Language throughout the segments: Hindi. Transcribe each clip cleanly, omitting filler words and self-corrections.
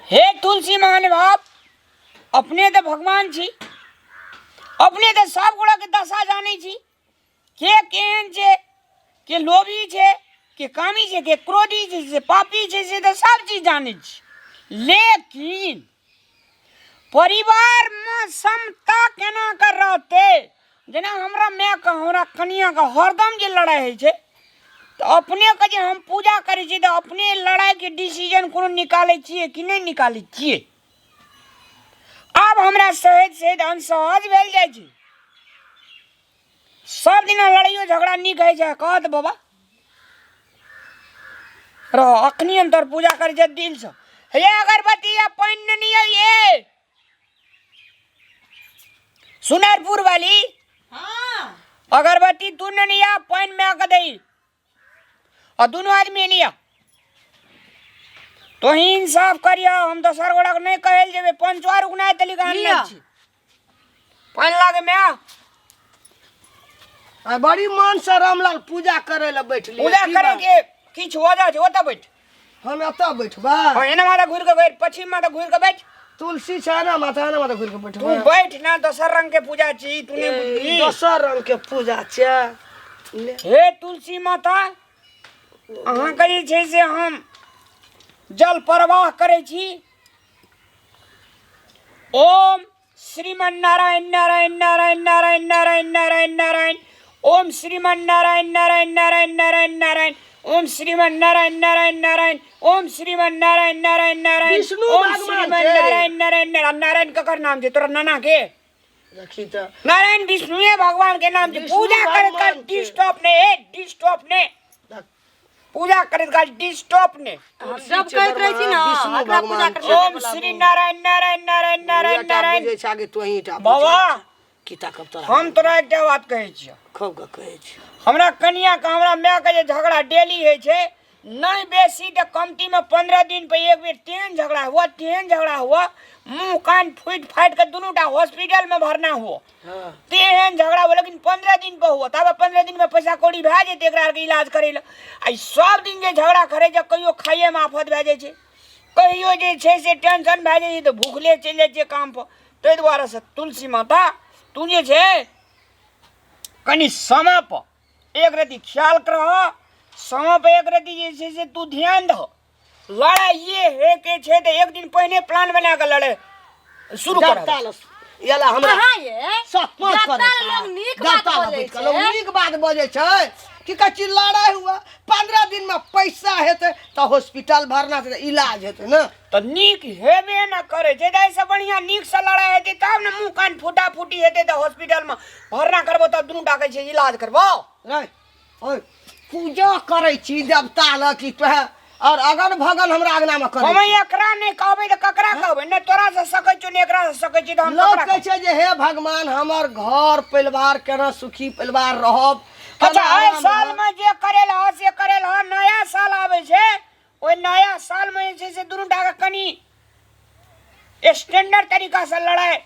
हे तुलसी महानुभाव, अपने तो भगवान छी, अपने तो सब गोड़ा के दशा जाने छी, के केहन छे, के लोभी छे, के कामी छे, के क्रोधी छे, से पापी छे, से तो सब चीज जाने छी। लेकिन परिवार में समता केना कर रहते, जेना हमरा माय का हमरा कनिया का हरदम जे लड़ाई है छे, तो अपने के जे हम पूजा करे छी तो अपने लड़ाई के डिसीजन कोनो निकाले छिए कि नहीं निकाले छिए। अब हमरा सहज सहज अनसहज भेल जाय छी, सब दिन लड़ाइयो झगड़ा निक है छै, कहत बाबा रहो अखनी अंतर पूजा करे छै दिल से, हे अगरबत्ती या पानी नहीं है ये सुनारपुर वाली। हाँ अगरबत्ती तू नहीं आ, पानी में आकर दई और दोनों आदमी नहीं आ, तो ही इंसाफ करिया। हम तो सर गोड़ा नहीं कहल जेबे, पंचवार उगना तली गान ले छी, पानी लागे में आ। बड़ी मन से रामलाल पूजा करे ला बैठली, पूजा करे के किछ हो जा छै ओता बैठ, हम एता बैठबा। हां एना माथा घुर के बैठ, पश्चिम माथा घुर के बैठ, तुलसी छै ना माथा ना माथा घुर के बैठबा। तू बैठ ना, दोसर रंग के पूजा छी, तूने बुझली दोसर रंग के पूजा छै। हे तुलसी माता, अहाँ के जे छै से हम जल प्रवाह करे छी। ओम श्रीमन नारायण नारायण नारायण नारायण नारायण नारायण नारायण, ओम श्रीमन नारायण नारायण नारायण नारायण नारायण, ओम श्रीमन नारायण नारायण नारायण, ओम श्रीमन नारायण नारायण नारायण, विष्णु ओम भगवान श्रीमन के। नारायण नारायण नारायण। नारायण ककर नाम छै तोरा नाना के? देखी त नारायण विष्णु भगवान के नाम से विष्णु पूजा करे का भगवान के। डिस्टर्ब ने, डिस्टर्ब ने पूजा करे का डिस्टर्ब ने। सब कहत रही छी ना विष्णु अगला पूजा भगवान करे ओम श्री नारायण नारायण नारायण नारायण नारायण। बुझे छ आगे तो ही टा बाबा किता कब तोरा हम तोरा एकटा बात कहै छियो, खूब का कहै छी। हमरा कनिया का हमरा माय के जे झगड़ा डेली होइ छै, नहीं बेसी तो कमती में 15 दिन पे एक बेर तेहन झगड़ा हुआ, तेहन झगड़ा हुआ, मुंह कान फूट फाट के दुनूटा हॉस्पिटल में भरना हुआ। हां तेहन झगड़ा हुआ, लेकिन 15 दिन पे हुआ, तब 15 दिन में पैसा कौड़ी भए जेतै एकरा के इलाज करे ला। आई सब दिन जे झगड़ा करे जे कहियो खाइए में आफत भए जाइ छै, कहियो जे छै से टेंशन भए जाइ छै, तो भूखले चलि जाइ छै काम पर। ताहि दुआरे से तुलसी माता तू जे छै कनी समय पर एक रति ख्याल करह, समय पर एक रति जे छै से तू ध्यान दह। लड़ाई ये है के छै तो एक दिन पहले प्लान बना के लड़े शुरू कर। याला हमरा कहाँ ये सब पांच जत्ता करे लोग नीक बात बोलै छै। लोग नीक बात बजे छै कि कच्ची लड़ाई हुआ 15 दिन में पैसा हेते तो हॉस्पिटल भरना से इलाज हेते ना। तो नीक हेबे न करे छै, ऐसे बढ़िया नीक से लड़ाई हेतै तब न मुंह कान फूटा फूटी हेतै तो हॉस्पिटल में भरना करबो तब दुनू टाके छै इलाज करबो। नहीं ओए पूजा करे छी देवता ल कि तोहे और अगन भगन हमरा आगना में करे हम एकरा नहीं कहबै तो ककरा कहबै? न तोरा से सकै छौ न एकरा से सकै छी तो हम लोग ककरा कहे कहबै? छै जे हे भगवान हमर घर परिवार केना सुखी परिवार रहब। अच्छा केना एहि आराम साल रहब। में जे करेल ह से करेल ह, नया साल आबै छै, ओइ नया साल में जे छै से दुनू टाके कनी स्टैंडर्ड तरीका से लड़ाई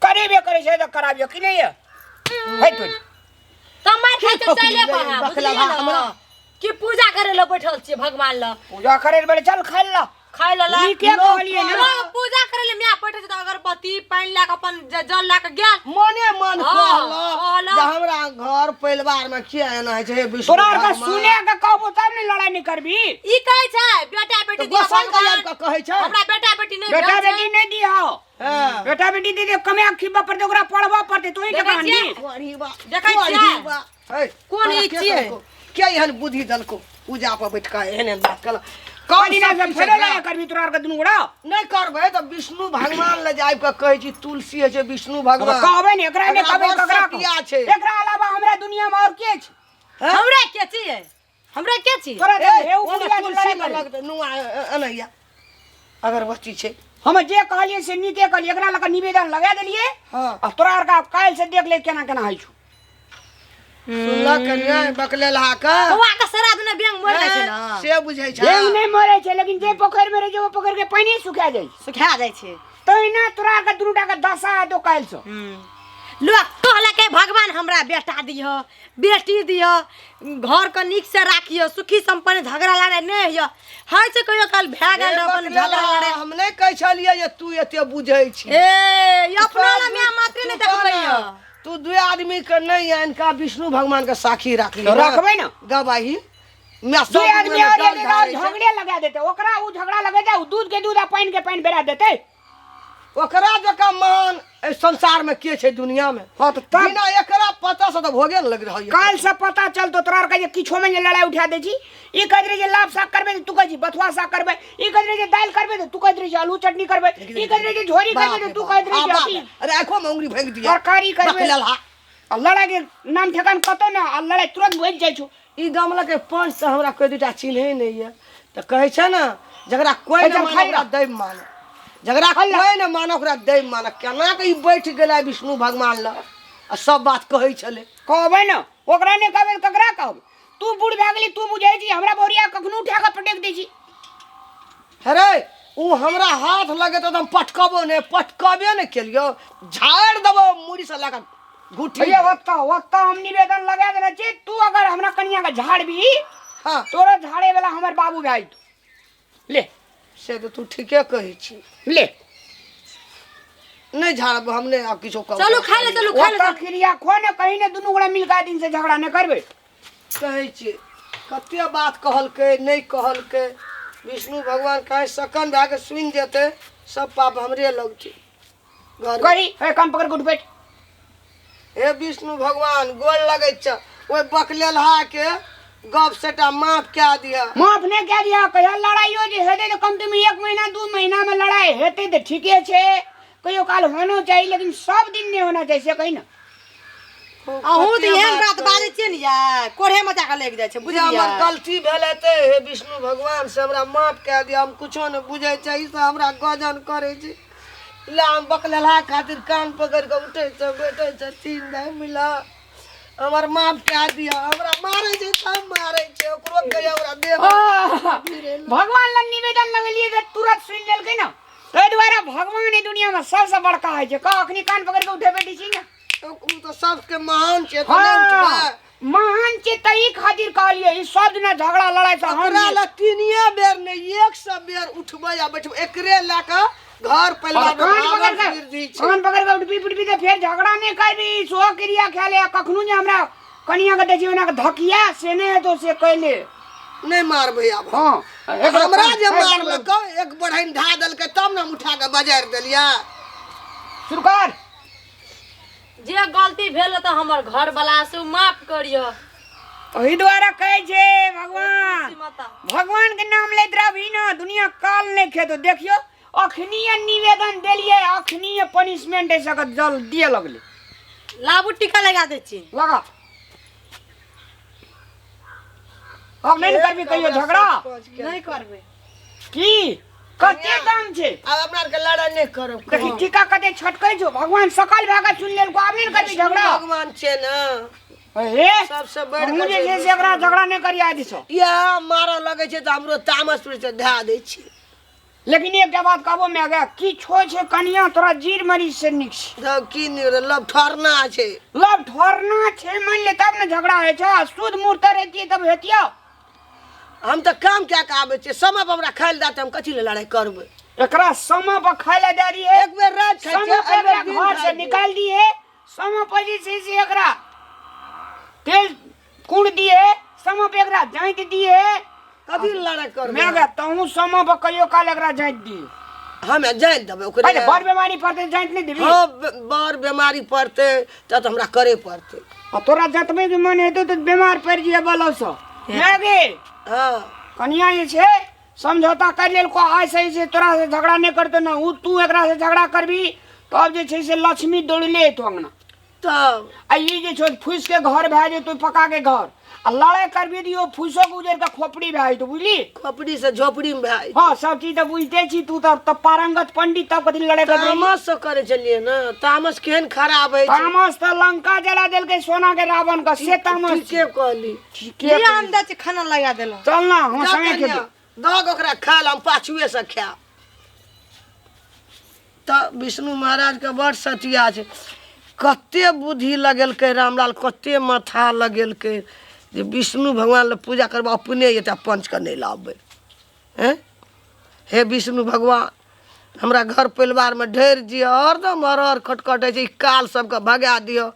करेबे करे छै तो कराबियो कि नहीं है? है तो तो मार खाइ छै चले पड़ा बकला बुझलियै हमरा ना कि पूजा करे ला बैठल छियै भगवान ला, पूजा करे बेले चल खाइ ला। खाइ ला ई के कहलिए ना? लोग पूजा करे ला मिया बैठे छै तो अगरबत्ती पानी ला के अपन जल ला के गेल। मने मन हाँ, कहला जे हमरा घर परिवार में किया एना है हे विष्णु तोरा आर के भगवान। सुने के कहबो तब ने लड़ाई नहीं करबी। ई कहै छै बेटा बेटी तो दिया गोसाई का भगवान, याद का कहे छै हमरा बेटा बेटी नहीं बेटा भेल छै। बेटी नहीं दिया, हां बेटा बेटी दे दे कमे खिबा पर ओकरा पढ़बा पड़ते तो ही के देखै कहानी। छियै? कोरी बा देखै कोरी छियै? बा है कोन ई छियै? क्या एहन बुद्धि दलको पूजा पर बैठ के एहन बात कल कहानी ना से फेरे लड़ा करबी तोरा आर के दुनू गोड़ा। नहीं करबे तो विष्णु भगवान ले जाय के कहे छी तुलसी है विष्णु भगवान कहबै ने एकरा ने कहबै एकरा ककरा बड़ सतिया छै। एकरा अलावा हमरा दुनिया में और के छै? हैं? हमरा के छियै? हमरा के छी? तोरा ए, हे ओने उड़िया तुलसी लड़ाई में कर। लगते नुआ अनैया अगरबत्ती छै। हम जे कहलिए से नीके कहलिए, एकरा लगा निवेदन लगा देलिए। हां आ तोरा आर का काल से देख ले केना केना होइ छौ। सुनला कन्या बकले लहा का कौआ के श्राद्ध में बेंग मर जाइ छै ना, से बुझै छै। डेंग नहीं मरे छै, लेकिन जे पोखर में रहे छै वो पोखर के पानी सुखा जाइ छै। सुखा जाइ छै। तहिना तोरा आर के दुनूटा के दशा है तो काल से। लोग कहला के भगवान हमरा बेटा दिह बेटी दिह घर के नीक से राखियो सुखी संपन्न झगड़ा लड़ाई नहीं होय है से कहियो काल भए गेल अपन झगड़ा लड़ाई हम नहीं कहै छलिए जे तू एते बुझै छी ए अपना ला मैं मात्र नहीं देखबै तू दू आदमी के नहीं इनका विष्णु भगवान के साखी राख तो रखबै ना गवाही मैं सब दू आदमी में और जल एक ढारै छै। झगड़े लगा देते ओकरा उ झगड़ा लगे जाए दूध के दूध आ पानी के पानी बेरा देते ओकरा जका महान एहि संसार में के छै दुनिया में हाँ तो तब बिना एकरा पता से तो भोगे न लग रहल काल से पता चलतो तोरा आर के जे किछो में जे लड़ाई उठा दे छी ई कहत रहे जे लाभ साग करबे तो तू कहै छी बथुआ साग करबे ई कहत रहे जे दाल करबे तो तू कहत रहे जे आलू चटनी करबे ई कहत रहे जे झोरी करबे तो तू कहत रहे जे अथी अरे आंखों में उंगली फेंक दिया तरकारी करबे बकलहा आ लड़ाई के नाम ठेकान कतो ना आ लड़ाई तुरंत बुझ जाइ छौ ई गामला के पंच से हमरा कोई दूटा चिन्हे नहीं है तो कहै छै ना जकरा कोई अच्छा, न माने खाई ओकरा रह। दैव माने जकरा कोई न माने ओकरा दैव माने केना के ई बैठ गेलै विष्णु भगवान ल आ सब बात कहै छले कहबै ना ओकरा ने कहबै ककरा कहबै तू बूढ़ भए गेली तू बुझै छी हमरा बोरिया कखनो उठा के पटक दै छी अरे ऊ हमरा हाथ लगे तो हम पटकबो ने पटकबे ने केलियो झाड़ देबो मुड़ी से लगा घुटी भैया वक्ता हम निवेदन लगा देले छी तू अगर हमरा कन्या के झाड़ भी हां तोरा झाड़े वाला हमर बाबू भाई तू ले से तो तू ठीके कहै छी ले नहीं झाड़ब हमने अब किछो कहब चलू खा ले चलू खा ले वक्ता खिरिया खो ने कहीं ने दुनू गोड़ा मिलका दिन से झगड़ा न करबे कहै छी कते बात कहलकै नहीं कहलकै विष्णु भगवान कहीं सकन भए के सुनि जेतै सब पाप हमरे लग छै घर कही ए काम पकड़ के उठ बैठ हे विष्णु भगवान गोल लगै छ ओइ बकलेलहा के गप सेटा माफ कए दिया माफ ने कह दिया कहिया लड़ाइयो जे हेतै तो कम से कम 1 महीना 2 महीना में लड़ाई हेतै तो ठीके छै कहियो काल होना चाहिए लेकिन सब दिन नहीं होना चाहिए से कही ना अहूँ तो एहन बात बाजै छियै ने यार कोढ़े मचा के लेके जाइ छै बुझिया बुझलियै हमर गलती भेल हेतै हे विष्णु भगवान से हमरा माफ कए दिया हम कुछो न बुझै छै ई से हमरा गजन करै छै ला हम बकलेलहा खातिर कान पकड़ के उठै छै बैठै छै तीन नहीं मिला हमर माफ कए दिया हमरा मारै छै सब मारै छै ओकरो कहिया हमरा देह भगवान ला निवेदन लगलिए तो तुरंत सुन लेलकै ना ताहि दुआरे भगवान ई दुनिया में सबसे बड़का है छै का अखनी कान पकड़ के उठे बैठी छी ना ऊ तो सबके महान छै हाँ, महान छै तई खातिर कहलिए ई सब दिन झगड़ा लड़ाई से हम हमरा ला तीनिए बेर नहीं 100 बेर उठबै आ बैठबै एकरे ला के घर परिवार में भागल वृद्धि छै कान पकड़ के उठबी पुटबी तो फिर झगड़ा नहीं करबी सो क्रिया खेले कखनो जे हमरा कनिया के देखी ओना के धकिया से नहीं तो से कहले नहीं मारबै आब हां हमरा जे मारलकै एक बढ़ैन ढा देलकै तब न हम उठा के बाजार देलिया शुरू कर जे गलती भेल तो हमर घर वाला से माफ करियो ओही द्वारा कहै छै भगवान के नाम लैत रहबी ना दुनिया काल नहीं खेतो देखियो अखनीय निवेदन देलिए अखनीय पनिशमेंट ऐसा का जल दिए लगले लाबू टीका लगा दे छी लगा अब नहीं करबी कहियो झगड़ा नहीं करबे की कते दाम छै अब अपना के लड़ाई नहीं करब देखी टीका कते छटकै छौ भगवान सकल भागा सुन लेल को आब नहीं करबी झगड़ा भगवान छै न हे सबसे बड़ मुझे से एकरा झगड़ा नहीं करिया दी छौ या मारा लगे छै त हमरो तामस पर से धा दै छी लेकिन एक बात कहबो मैं गया की छो छै कनिया तोरा जीर मरीज से निक छै तब की लब ठरना छै लब ठोरना छै मान ले तब न झगड़ा है छ शुद्ध मूर्त रहती तब हेतिया हम तो काम क्या के आबे छै समय पर हमरा खाइल दाते हम कथि ले लड़ाई करबै एकरा समय पर खाए ले दे रही है एक बेर रात खाइ समय छै पर एकरा घर से निकाल दी है समय पर जे छै से एकरा तेल कुड़ दिए समय पे एकरा जांच दिए कथि ले लड़ाई करबै मैं गया तहू समय पर कहियो काल एकरा जांच दी हमे जान देबै ओकरे अरे बड़ बीमारी पड़ते जांच नहीं देबी हाँ बड़ बीमारी पड़ते त तो हमरा करे पड़ते और तोरा जतबे भी मन हेतौ तो बीमार पड़ जिए बलो से मैं गे हाँ कनिया ये छे समझौता कर लेल को आय सही से तोरा से झगड़ा नहीं करतो ना उ तू एकरा से झगड़ा करबी तब जे छै से लक्ष्मी दौड़ले तो अंगना तब आ ई जे छो फूस के घर भए जे तू पका के घर आ लड़ाई करबी दियो फूसो गुजर के खोपड़ी भए तो बुझली खोपड़ी से झोपड़ी में भाई हां सब चीज तो बुझते छी तू तब पारंगत पंडित तब कथि लड़ाई कर तामस से करे चलिए ना तामस केहन खराब है तामस तो लंका जला देल के सोना के रावण का से तामस ठीके कहली ठीके ये हम द खाना लगा देलो चल ना हम संगे खेल दग ओकरा खाल हम पाछुए से खा त विष्णु महाराज के बड़ सतिया छै कते बुद्धि लगेलकै रामलाल कते माथा लगेलकै जे विष्णु भगवान ले पूजा करबा अपने एटा पंच के नहीं लाबे हैं हे विष्णु भगवान हमरा घर परिवार में ढेर जियो हरदम हर खटखटे छै काल सबके भगा दियो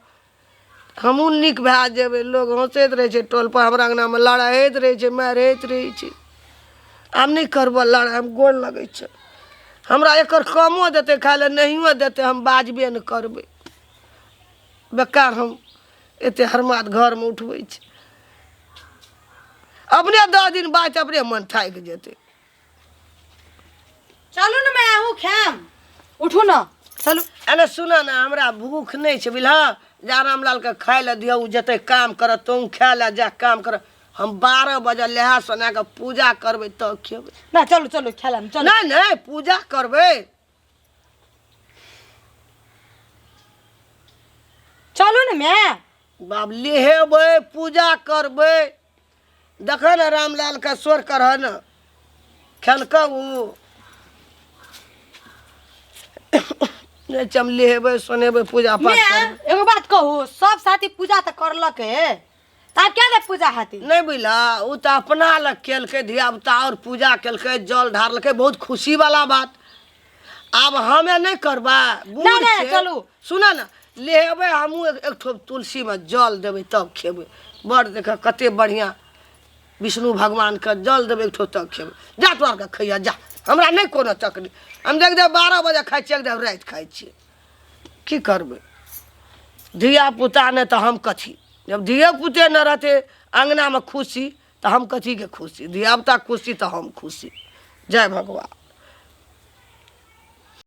हमहूँ नीक भए जेबै लोग हंसैत रहै छै टोल पर हमरा अंगना में लड़ाई होइत रहै छै मारि होइत रहै छै आब नहीं करबो लड़ाई हम गोड़ लगै छै हमरा एकर कमो देते खाय ले नहियो देते हम बाजबे न करबै बेकार हम एते हरमात घर में उठबै छै अपने 10 दिन बाद अपने मन थाकि जेतै चलू न मैं आहू खाम उठू न चलू अरे सुना ना हमरा भूख नहीं छै बुझलह जा रामलाल के खाय ले दियो जते काम करत तू खाय ले जा काम कर हम 12 बजे लेहा सोना के पूजा करबै तब खेबै ना चलू चलू खेलम चलू नहीं नहीं पूजा करबै चलू न मैं बाब लेहेबै पूजा करबै देख न रामलाल का स्वर करह न खेलका उ नहीं चम लेहेबै सुनेबै पूजा पाठ मैं करबै एगो बात कहू सब साथी पूजा तो करलक है तार क्या ले पूजा हाथी नहीं बुझला उ तो अपना लग केलकै धियापुता और पूजा केलकै जल ढारलकै बहुत खुशी वाला बात अब हमें नहीं करबा नहीं, नहीं, चलू। सुना ना लेबै हमहूँ एक ठो तुलसी में जल देबै तब खेबै बड़ देख कते बढ़िया विष्णु भगवान के जल देबै एक ठो तब खेबै जा तोहर के खैया जा हमरा नहीं कोनो तकलीफ हम देख 12 बजे खाइ छियै एकदम राति खाइ छियै की करबै धियापुता ने तो हम कथी जब धिया पुते न रहते अंगना में खुशी तो हम कथी के खुशी धियापुता खुशी तो हम खुशी जय भगवान।